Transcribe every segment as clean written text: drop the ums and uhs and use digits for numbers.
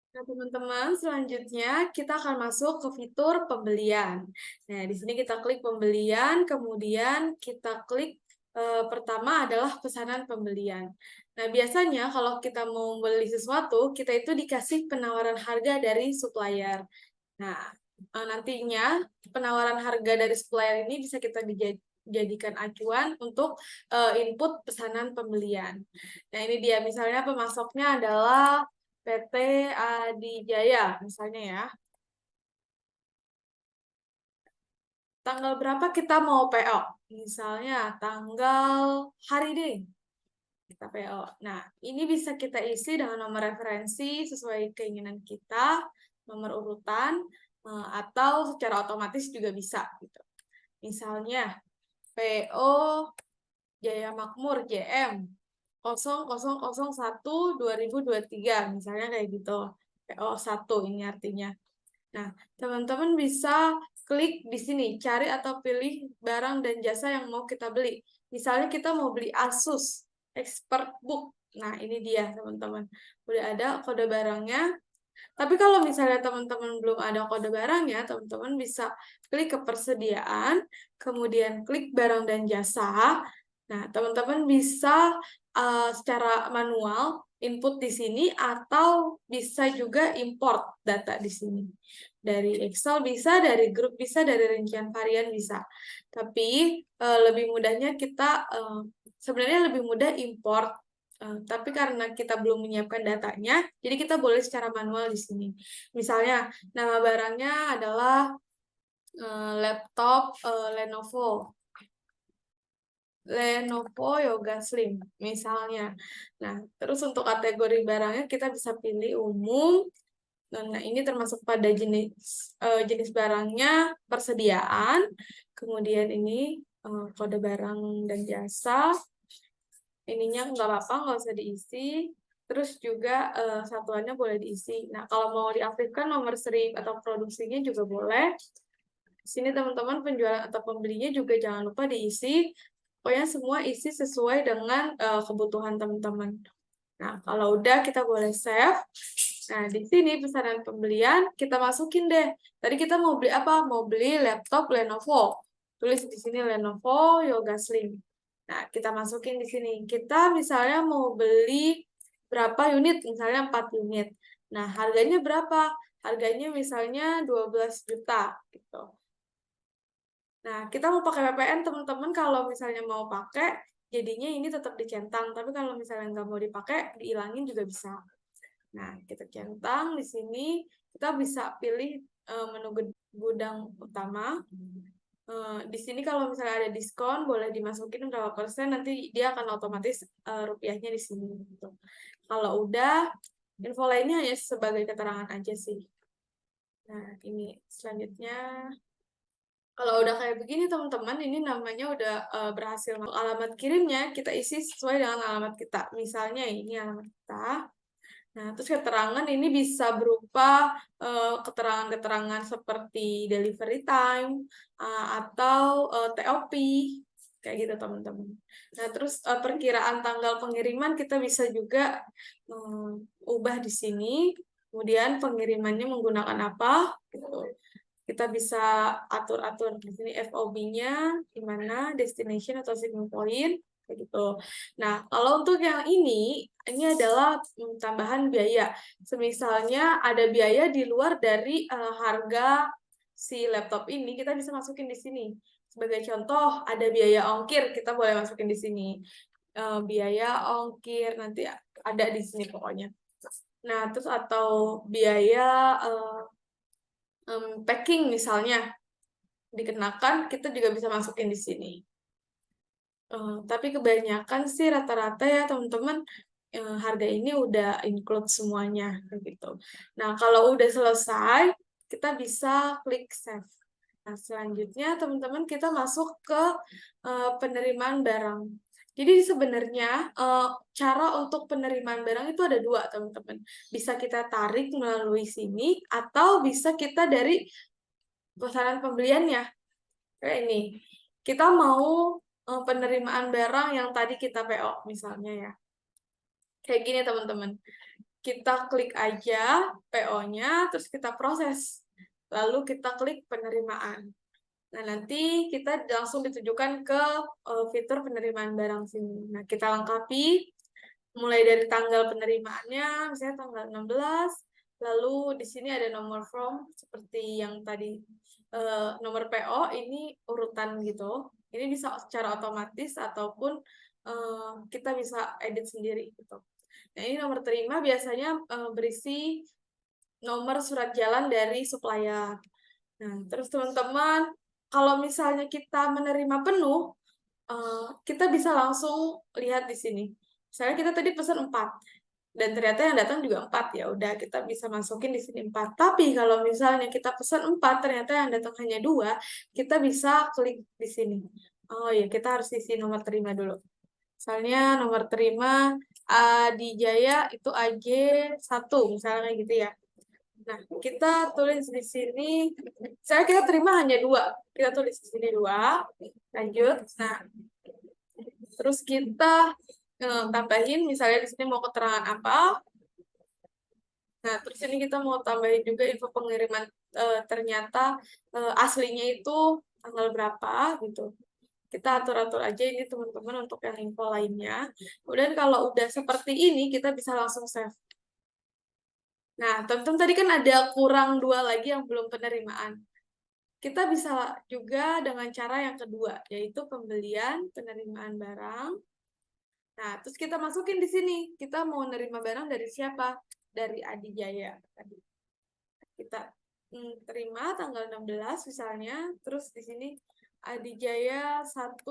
Nah, teman-teman, selanjutnya kita akan masuk ke fitur pembelian. Nah, di sini kita klik pembelian, kemudian kita klik pertama adalah pesanan pembelian. Nah, biasanya kalau kita mau beli sesuatu, kita itu dikasih penawaran harga dari supplier. Nah, nantinya penawaran harga dari supplier ini bisa kita jadikan acuan untuk input pesanan pembelian. Nah, ini dia misalnya pemasoknya adalah PT Adijaya, misalnya ya. Tanggal berapa kita mau PO? Misalnya tanggal hari ini kita PO. Nah, ini bisa kita isi dengan nomor referensi sesuai keinginan kita, nomor urutan, atau secara otomatis juga bisa gitu. Misalnya PO Jaya Makmur JM 0001-2023, misalnya kayak gitu. PO 1 ini artinya. Nah, teman-teman bisa klik di sini, cari atau pilih barang dan jasa yang mau kita beli. Misalnya kita mau beli Asus ExpertBook. Nah, ini dia, teman-teman. Udah ada kode barangnya. Tapi kalau misalnya teman-teman belum ada kode barangnya, teman-teman bisa klik ke persediaan, kemudian klik barang dan jasa. Nah, teman-teman bisa secara manual input di sini atau bisa juga import data di sini. Dari Excel bisa, dari grup bisa, dari rincian varian bisa. Tapi lebih mudahnya kita sebenarnya lebih mudah import. Tapi karena kita belum menyiapkan datanya, jadi kita boleh secara manual di sini. Misalnya, nama barangnya adalah laptop Lenovo. Lenovo Yoga Slim, misalnya. Nah, terus untuk kategori barangnya kita bisa pilih umum. Nah, ini termasuk pada jenis barangnya persediaan. Kemudian ini kode barang dan jasa. Ininya nggak apa-apa, nggak usah diisi. Terus juga satuannya boleh diisi. Nah, kalau mau diaktifkan nomor seri atau produksinya juga boleh. Di sini teman-teman penjualan atau pembelinya juga jangan lupa diisi. Pokoknya semua isi sesuai dengan kebutuhan teman-teman. Nah, kalau udah kita boleh save. Nah, di sini pesanan pembelian kita masukin deh. Tadi kita mau beli apa? Mau beli laptop Lenovo. Tulis di sini Lenovo Yoga Slim. Nah, kita masukin di sini. Kita misalnya mau beli berapa unit? Misalnya 4 unit. Nah, harganya berapa? Harganya misalnya 12 juta gitu. Nah, kita mau pakai VPN, teman-teman. Kalau misalnya mau pakai, jadinya ini tetap dicentang. Tapi kalau misalnya nggak mau dipakai, dihilangin juga bisa. Nah, kita centang di sini. Kita bisa pilih menu gudang utama. Di sini kalau misalnya ada diskon, boleh dimasukin berapa persen. Nanti dia akan otomatis rupiahnya di sini. Gitu. Kalau udah, info lainnya hanya sebagai keterangan aja sih. Nah, ini selanjutnya. Kalau udah kayak begini teman-teman, ini namanya udah berhasil. Alamat kirimnya kita isi sesuai dengan alamat kita. Misalnya ini alamat kita. Nah, terus keterangan ini bisa berupa keterangan-keterangan seperti delivery time atau TOP kayak gitu teman-teman. Nah, terus perkiraan tanggal pengiriman kita bisa juga ubah di sini. Kemudian pengirimannya menggunakan apa? Gitu. Kita bisa atur-atur di sini FOB-nya, di mana destination atau shipping point, kayak gitu. Nah, kalau untuk yang ini adalah tambahan biaya. Semisalnya ada biaya di luar dari harga si laptop ini, kita bisa masukin di sini. Sebagai contoh, ada biaya ongkir, kita boleh masukin di sini. Biaya ongkir nanti ada di sini pokoknya. Nah, terus atau biaya packing misalnya dikenakan, kita juga bisa masukin di sini. Tapi kebanyakan sih rata-rata ya teman-teman harga ini udah include semuanya gitu. Nah, kalau udah selesai, kita bisa klik save. Nah, selanjutnya teman-teman kita masuk ke penerimaan barang. Jadi sebenarnya cara untuk penerimaan barang itu ada dua, teman-teman. Bisa kita tarik melalui sini atau bisa kita dari pesanan pembeliannya. Kayak ini. Kita mau penerimaan barang yang tadi kita PO misalnya ya. Kayak gini teman-teman. kita klik aja PO-nya, terus kita proses. Lalu kita klik penerimaan. Nah, nanti kita langsung ditujukan ke fitur penerimaan barang sini. Nah, kita lengkapi mulai dari tanggal penerimaannya, misalnya tanggal 16, lalu di sini ada nomor form seperti yang tadi nomor PO ini urutan gitu. Ini bisa secara otomatis ataupun kita bisa edit sendiri gitu. Nah, ini nomor terima biasanya berisi nomor surat jalan dari supplier. Nah, terus teman-teman, kalau misalnya kita menerima penuh, kita bisa langsung lihat di sini. Misalnya kita tadi pesan 4, dan ternyata yang datang juga 4, ya udah kita bisa masukin di sini 4. Tapi kalau misalnya kita pesan 4, ternyata yang datang hanya 2, kita bisa klik di sini. Oh ya, kita harus isi nomor terima dulu. Misalnya nomor terima Adijaya itu AJ1, misalnya kayak gitu ya. Nah, kita tulis di sini, saya kita terima hanya 2. Kita tulis di sini 2. Lanjut. Nah, terus kita tambahin, misalnya di sini mau keterangan apa. Nah, terus ini kita mau tambahin juga info pengiriman, ternyata aslinya itu tanggal berapa gitu. Kita atur-atur aja ini teman-teman untuk yang info lainnya. Kemudian kalau udah seperti ini, kita bisa langsung save. Nah, teman-teman tadi kan ada kurang 2 lagi yang belum penerimaan. Kita bisa juga dengan cara yang kedua, yaitu pembelian, penerimaan barang. Nah, terus kita masukin di sini. Kita mau nerima barang dari siapa? Dari Adijaya. Kita terima tanggal 16 misalnya. Terus di sini Adijaya 1,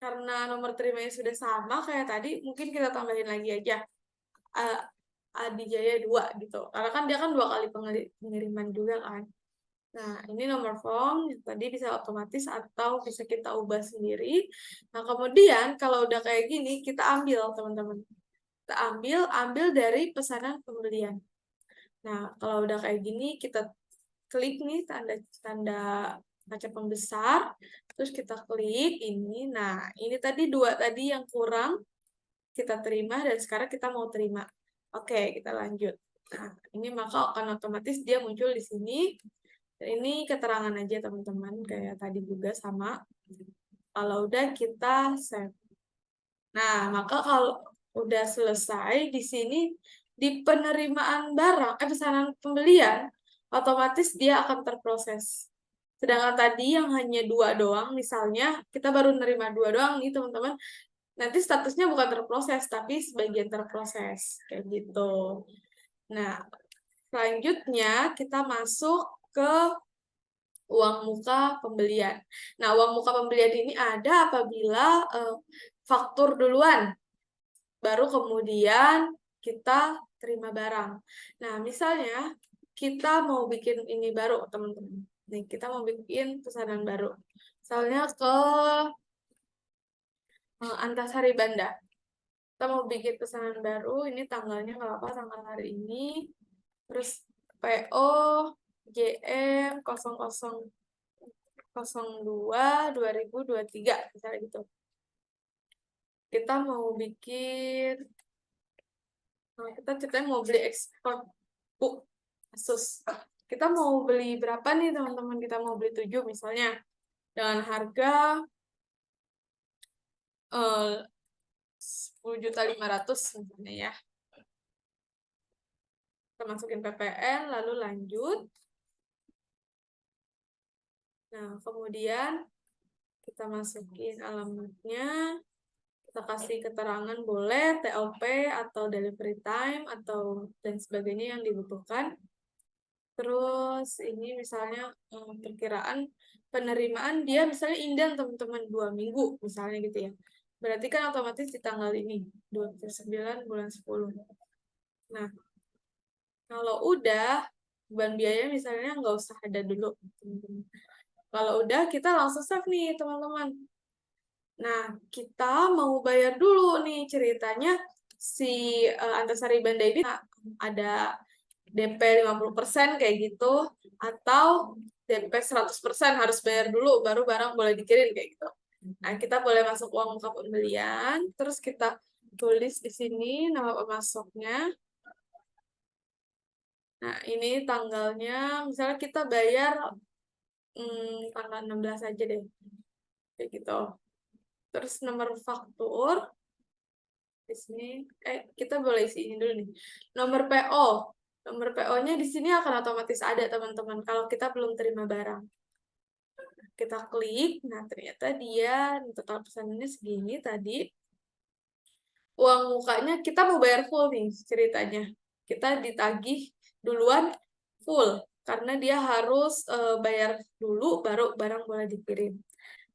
karena nomor terimanya sudah sama kayak tadi, mungkin kita tambahin lagi aja. Adijaya 2 gitu. Karena kan dia kan 2 kali pengiriman juga kan. Nah, ini nomor form, tadi bisa otomatis atau bisa kita ubah sendiri. Nah, kemudian kalau udah kayak gini, kita ambil, teman-teman. Kita ambil dari pesanan pembelian. Nah, kalau udah kayak gini, kita klik nih tanda kaca pembesar, terus kita klik ini. Nah, ini tadi 2 tadi yang kurang, kita terima, dan sekarang kita mau terima. Oke, kita lanjut. Nah, ini maka akan otomatis dia muncul di sini. Ini keterangan aja teman-teman, kayak tadi juga sama. Kalau udah kita save. Nah, maka kalau udah selesai di sini di penerimaan barang, pesanan pembelian, otomatis dia akan terproses. Sedangkan tadi yang hanya 2 doang, misalnya kita baru nerima 2 doang nih teman-teman, nanti statusnya bukan terproses, tapi sebagian terproses, kayak gitu. Nah, selanjutnya kita masuk ke uang muka pembelian. Nah, uang muka pembelian ini ada apabila faktur duluan, baru kemudian kita terima barang. Nah, misalnya kita mau bikin ini baru, teman-teman. Nih, kita mau bikin pesanan baru. Misalnya ke Antasari Banda. Kita mau bikin pesanan baru, ini tanggalnya nggak apa-apa, tanggal hari ini. Terus PO JM 0002-2023, misalnya gitu. Kita mau bikin, kita ceritanya mau beli ekspor book Asus. Kita mau beli berapa nih teman-teman? Kita mau beli 7 misalnya. Dengan harga 10.500.000 misalnya ya. Kita masukin PPN, lalu lanjut. Nah, kemudian kita masukin alamatnya. Kita kasih keterangan boleh TOP atau delivery time atau dan sebagainya yang dibutuhkan. Terus ini misalnya perkiraan penerimaan dia misalnya indang teman-teman 2 minggu misalnya gitu ya. Berarti kan otomatis di tanggal ini 29 bulan 10. Nah, kalau udah beban biaya misalnya nggak usah ada dulu teman-teman. Kalau udah kita langsung save nih teman-teman. Nah, kita mau bayar dulu nih ceritanya si Antasari Banda ini ada DP 50% kayak gitu, atau DP 100% harus bayar dulu, baru barang boleh dikirim kayak gitu. Nah, kita boleh masuk uang muka pembelian, terus kita tulis di sini nama pemasoknya. Nah, ini tanggalnya, misalnya kita bayar tanggal 16 aja deh. Kayak gitu. Terus nomor faktur, di sini, kita boleh isi ini dulu nih. Nomor PO. Nomor PO-nya di sini akan otomatis ada, teman-teman, kalau kita belum terima barang. Kita klik, nah ternyata dia total pesanannya segini tadi. Uang mukanya kita mau bayar full nih ceritanya. Kita ditagih duluan full karena dia harus bayar dulu baru barang boleh dikirim.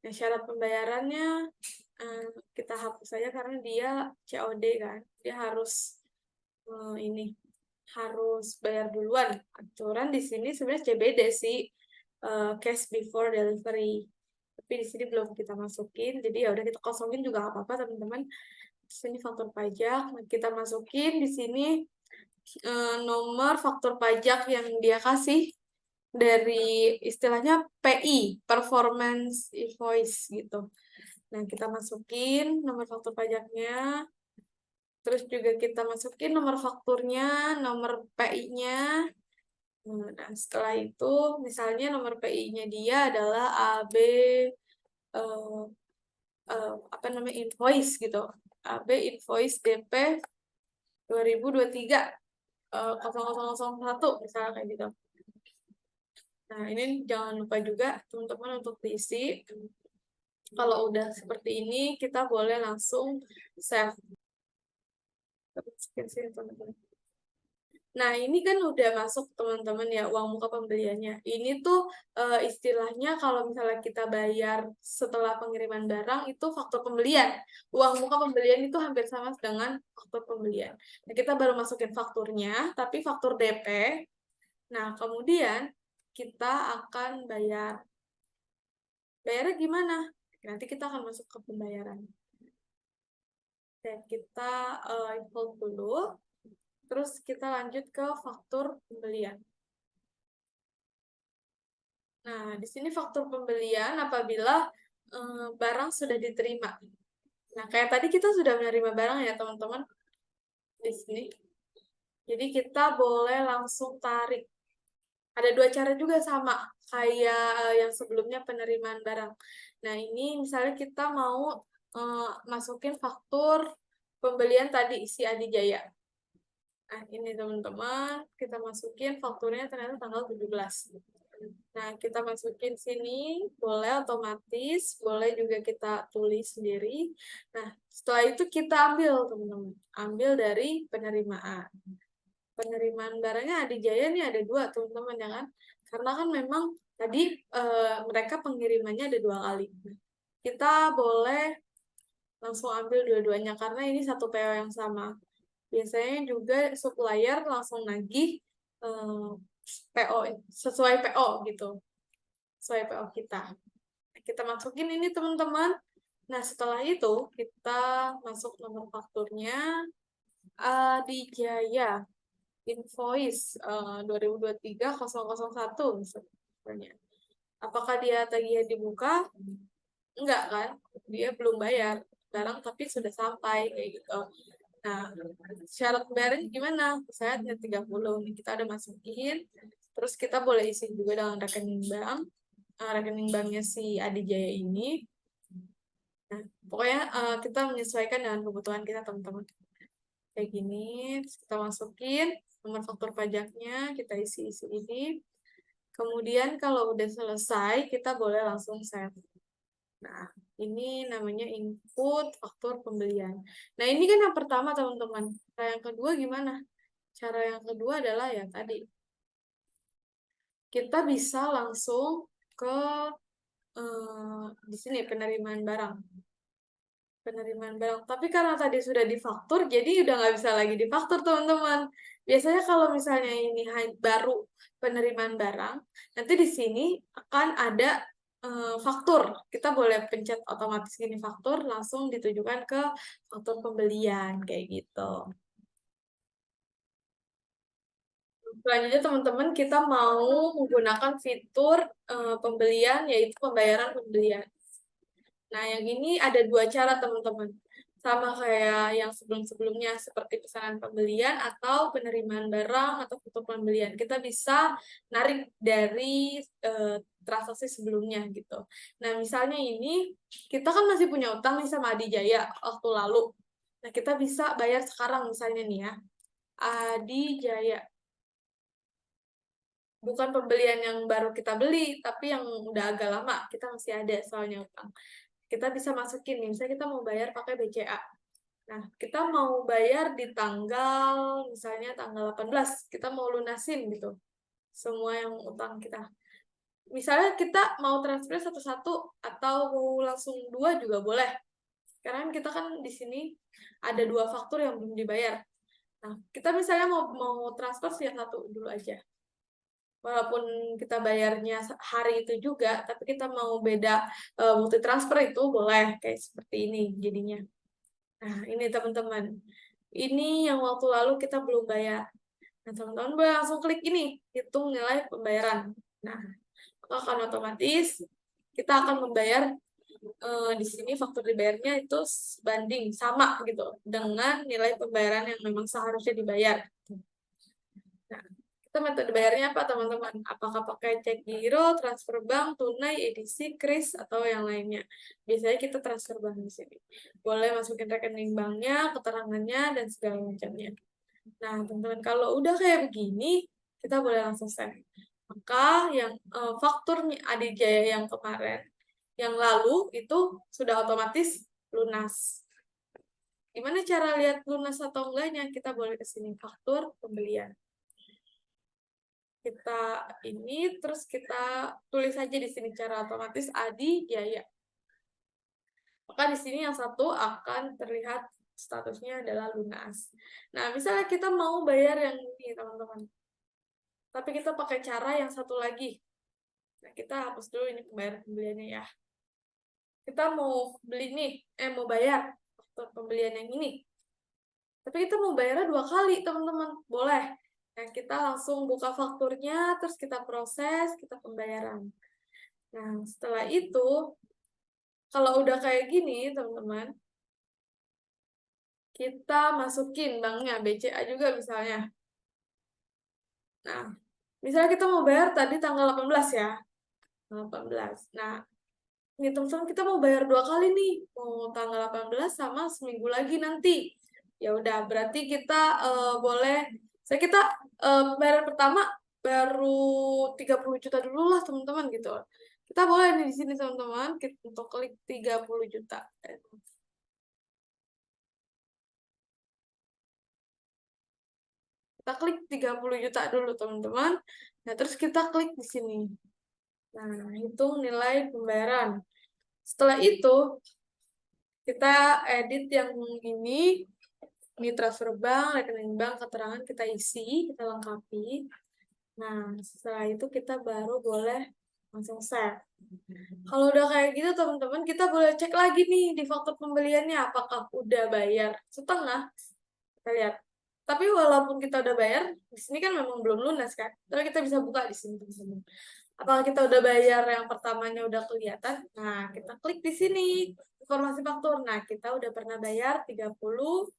Nah, syarat pembayarannya kita hapus saja karena dia COD kan. Dia harus ini harus bayar duluan. Aturan di sini sebenarnya CBD sih, cash before delivery. Tapi di sini belum kita masukin, jadi ya udah kita kosongin juga nggak apa-apa, teman-teman. Sini faktur pajak, kita masukin di sini nomor faktur pajak yang dia kasih dari istilahnya PI, performance invoice gitu. Nah, kita masukin nomor faktur pajaknya, terus juga kita masukin nomor fakturnya, nomor PI-nya. Nah, setelah itu, misalnya nomor PI-nya dia adalah AB, apa namanya, invoice gitu. AB invoice DP 2023 0001 misalnya kayak gitu. Nah, ini jangan lupa juga teman-teman untuk diisi. Kalau udah seperti ini, kita boleh langsung save. Nah, ini kan udah masuk teman-teman ya uang muka pembeliannya. Ini tuh istilahnya kalau misalnya kita bayar setelah pengiriman barang itu faktur pembelian. Uang muka pembelian itu hampir sama dengan faktur pembelian. Nah, kita baru masukin fakturnya, tapi faktur DP. Nah, kemudian kita akan bayar. Bayarnya gimana? Nanti kita akan masuk ke pembayaran. Dan kita import dulu. Terus kita lanjut ke faktur pembelian. Nah, di sini faktur pembelian apabila barang sudah diterima. Nah, kayak tadi kita sudah menerima barang ya, teman-teman. Di sini. Jadi kita boleh langsung tarik. Ada dua cara juga sama, kayak yang sebelumnya penerimaan barang. Nah, ini misalnya kita mau masukin faktur pembelian tadi, si Adijaya. Nah, ini teman-teman, kita masukin fakturnya ternyata tanggal 17. Nah, kita masukin sini, boleh otomatis, boleh juga kita tulis sendiri. Nah, setelah itu kita ambil, teman-teman. Ambil dari penerimaan. Penerimaan barangnya Adijaya nih ada dua, teman-teman, ya kan? Karena kan memang tadi mereka pengirimannya ada 2 kali. Kita boleh langsung ambil dua-duanya, karena ini satu PO yang sama. Biasanya juga supplier langsung nagih PO sesuai PO gitu, sesuai PO kita. Kita masukin ini teman-teman. Nah, setelah itu kita masuk nomor fakturnya Adijaya invoice 2023-001 misalnya. Apakah dia tagihan dibuka? Enggak kan? Dia belum bayar barang tapi sudah sampai kayak gitu. Nah, syarat pembayaran gimana? Misalnya 30 nih kita udah masukin, terus kita boleh isi juga dengan rekening bank, rekening banknya si Adijaya ini. Nah, pokoknya kita menyesuaikan dengan kebutuhan kita, teman-teman. Kayak gini, terus kita masukin nomor faktur pajaknya, kita isi-isi ini. Kemudian kalau udah selesai, kita boleh langsung save. Nah, ini namanya input faktur pembelian. Nah, ini kan yang pertama, teman-teman. Cara yang kedua gimana? Cara yang kedua adalah ya tadi. Kita bisa langsung ke di sini penerimaan barang. Penerimaan barang. Tapi karena tadi sudah difaktur, jadi udah nggak bisa lagi difaktur, teman-teman. Biasanya kalau misalnya ini baru penerimaan barang, nanti di sini akan ada faktur. Kita boleh pencet otomatis gini faktur, langsung ditujukan ke faktur pembelian, kayak gitu. Selanjutnya teman-teman kita mau menggunakan fitur pembelian, yaitu pembayaran pembelian. Nah, yang ini ada dua cara teman-teman. sama kayak yang sebelum-sebelumnya seperti pesanan pembelian atau penerimaan barang atau foto pembelian. Kita bisa narik dari transaksi sebelumnya gitu. Nah, misalnya ini kita kan masih punya utang nih sama Adijaya waktu lalu. Nah, kita bisa bayar sekarang misalnya nih ya. Adijaya. Bukan pembelian yang baru kita beli, tapi yang udah agak lama. Kita masih ada soalnya utang. Kita bisa masukin nih, misalnya kita mau bayar pakai BCA. Nah, kita mau bayar di tanggal, misalnya tanggal 18, kita mau lunasin gitu, semua yang utang kita. Misalnya kita mau transfer satu-satu atau langsung dua juga boleh. Karena kita kan di sini ada dua faktur yang belum dibayar. Nah, kita misalnya mau transfer yang satu dulu aja. Walaupun kita bayarnya hari itu juga, tapi kita mau beda multi transfer itu boleh kayak seperti ini jadinya. Nah, ini teman-teman. Ini yang waktu lalu kita belum bayar. Nah, teman-teman boleh langsung klik ini, hitung nilai pembayaran. Nah, maka akan otomatis kita akan membayar di sini faktur dibayarnya itu sebanding sama gitu dengan nilai pembayaran yang memang seharusnya dibayar. Nah, kita metode bayarnya apa teman-teman? Apakah pakai cek giro, transfer bank, tunai, edisi, kris, atau yang lainnya? Biasanya kita transfer bank di sini. Boleh masukin rekening banknya, keterangannya, dan segala macamnya. Nah, teman-teman, kalau udah kayak begini, kita boleh langsung save. Maka yang faktur Adijaya yang kemarin, yang lalu itu sudah otomatis lunas. Gimana cara lihat lunas atau enggaknya? Kita boleh ke sini, faktur pembelian. Kita ini, terus kita tulis aja di sini cara otomatis Adijaya. Maka di sini yang satu akan terlihat statusnya adalah lunas. Nah, misalnya kita mau bayar yang ini, teman-teman. Tapi kita pakai cara yang satu lagi. Nah, kita hapus dulu ini pembayaran pembeliannya ya. Kita mau beli nih, mau bayar faktur pembelian yang ini. Tapi kita mau bayarnya 2 kali, teman-teman. Boleh. Nah, kita langsung buka fakturnya, terus kita proses, kita pembayaran. Nah, setelah itu, kalau udah kayak gini, teman-teman, kita masukin banknya, BCA juga misalnya. Nah, misalnya kita mau bayar tadi tanggal 18 ya. 18. Nah, ini teman-teman kita mau bayar 2 kali nih, mau tanggal 18 sama seminggu lagi nanti. Ya udah, berarti kita boleh, kita pembayaran pertama baru 30 juta dulu lah teman-teman gitu. Kita boleh nih di sini teman-teman untuk klik 30 juta. Kita klik 30 juta dulu teman-teman. Nah, terus kita klik di sini. Nah, hitung nilai pembayaran. Setelah itu, kita edit yang ini transfer bank, rekening bank, keterangan kita isi, kita lengkapi. Nah, setelah itu kita baru boleh langsung save. Kalau udah kayak gitu, teman-teman, kita boleh cek lagi nih di faktur pembeliannya, apakah udah bayar setengah. Kita lihat. Tapi walaupun kita udah bayar, di sini kan memang belum lunas kan. Tapi kita bisa buka di sini, teman-teman. Apakah kita udah bayar yang pertamanya udah kelihatan? Nah, kita klik di sini informasi faktur. Nah, kita udah pernah bayar 30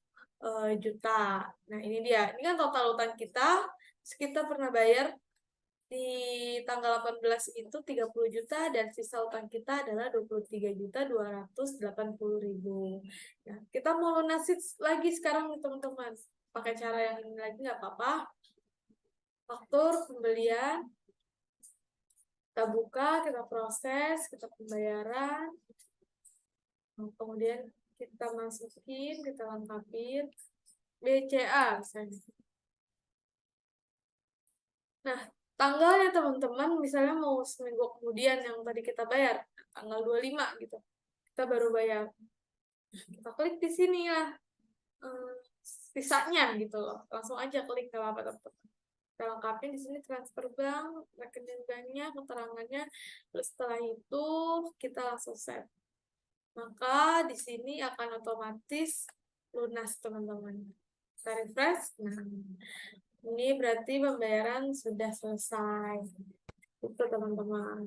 juta. Nah, ini dia. Ini kan total utang kita. Terus kita pernah bayar di tanggal 18 itu 30 juta dan sisa utang kita adalah 23.280.000. Nah, kita mau lunasin lagi sekarang nih, teman-teman. Pakai cara yang ini lagi nggak apa-apa. Faktur pembelian. Kita buka, kita proses, kita pembayaran. Kemudian kita masukin, kita lengkapin. BCA misalnya. Nah, tanggalnya teman-teman, misalnya mau seminggu kemudian yang tadi kita bayar, tanggal 25 gitu. Kita baru bayar. Kita klik di sini ya, sisanya gitu loh. Langsung aja klik ke apa teman-teman. Kita lengkapin di sini transfer bank, rekening banknya, keterangannya. Terus setelah itu kita langsung save. Maka di sini akan otomatis lunas teman-teman. Kita refresh. Nah, ini berarti pembayaran sudah selesai. Itu teman-teman.